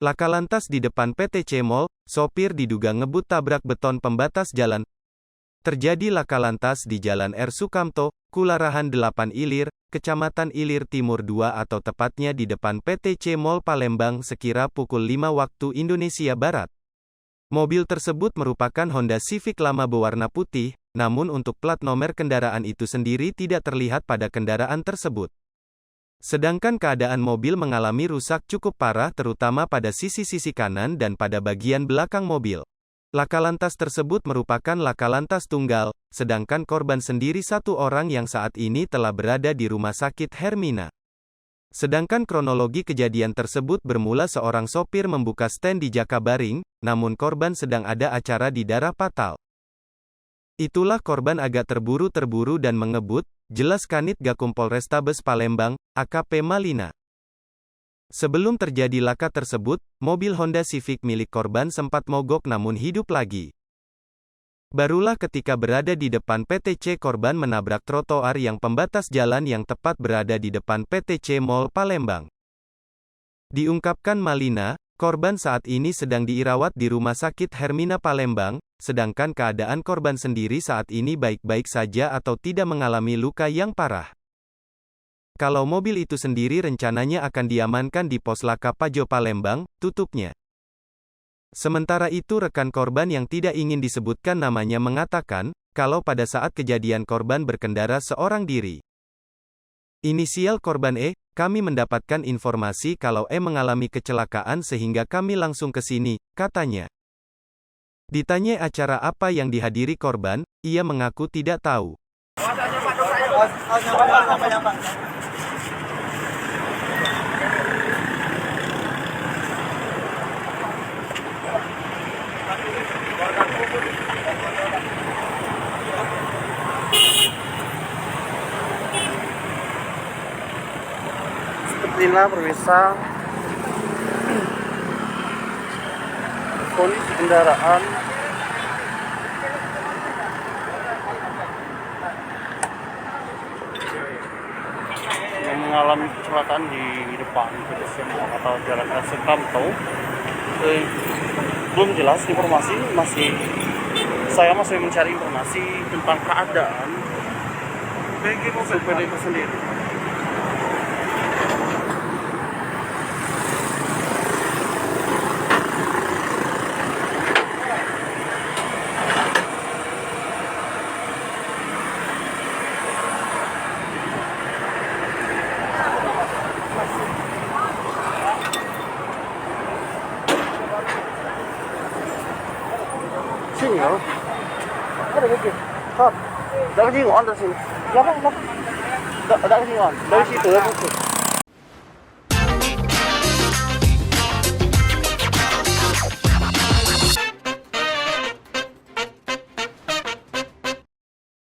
Laka lantas di depan PTC Mall, sopir diduga ngebut tabrak beton pembatas jalan. Terjadi laka lantas di Jalan R. Sukamto, Kularahan 8 Ilir, Kecamatan Ilir Timur 2 atau tepatnya di depan PTC Mall Palembang sekira pukul 5 waktu Indonesia Barat. Mobil tersebut merupakan Honda Civic lama berwarna putih, namun untuk plat nomor kendaraan itu sendiri tidak terlihat pada kendaraan tersebut. Sedangkan keadaan mobil mengalami rusak cukup parah terutama pada sisi-sisi kanan dan pada bagian belakang mobil. Laka lantas tersebut merupakan laka lantas tunggal, sedangkan korban sendiri satu orang yang saat ini telah berada di Rumah Sakit Hermina. Sedangkan kronologi kejadian tersebut bermula seorang sopir membuka stand di Jakabaring, namun korban sedang ada acara di Daerah Patal. Itulah korban agak terburu-terburu dan mengebut, jelas Kanit Gakum Polrestabes Palembang, AKP Malina. Sebelum terjadi laka tersebut, mobil Honda Civic milik korban sempat mogok namun hidup lagi. Barulah ketika berada di depan PTC korban menabrak trotoar yang pembatas jalan yang tepat berada di depan PTC Mall Palembang. Diungkapkan Malina, korban saat ini sedang dirawat di Rumah Sakit Hermina Palembang, sedangkan keadaan korban sendiri saat ini baik-baik saja atau tidak mengalami luka yang parah. Kalau mobil itu sendiri rencananya akan diamankan di Pos Laka Pajo Palembang, tutupnya. Sementara itu rekan korban yang tidak ingin disebutkan namanya mengatakan, kalau pada saat kejadian korban berkendara seorang diri. Inisial korban E, kami mendapatkan informasi kalau E mengalami kecelakaan sehingga kami langsung ke sini, katanya. Ditanya acara apa yang dihadiri korban, ia mengaku tidak tahu. Sepertilah pemirsa kondisi kendaraan yang mengalami kecelakaan di depan PTC atau Jalan R. Sukamto. Belum jelas informasi, saya masih mencari informasi tentang keadaan supir itu sendiri. Sini ya, ada lagi. Kap, ada lagi ngon dari sini. Belakang. Ada lagi ngon dari situ ya.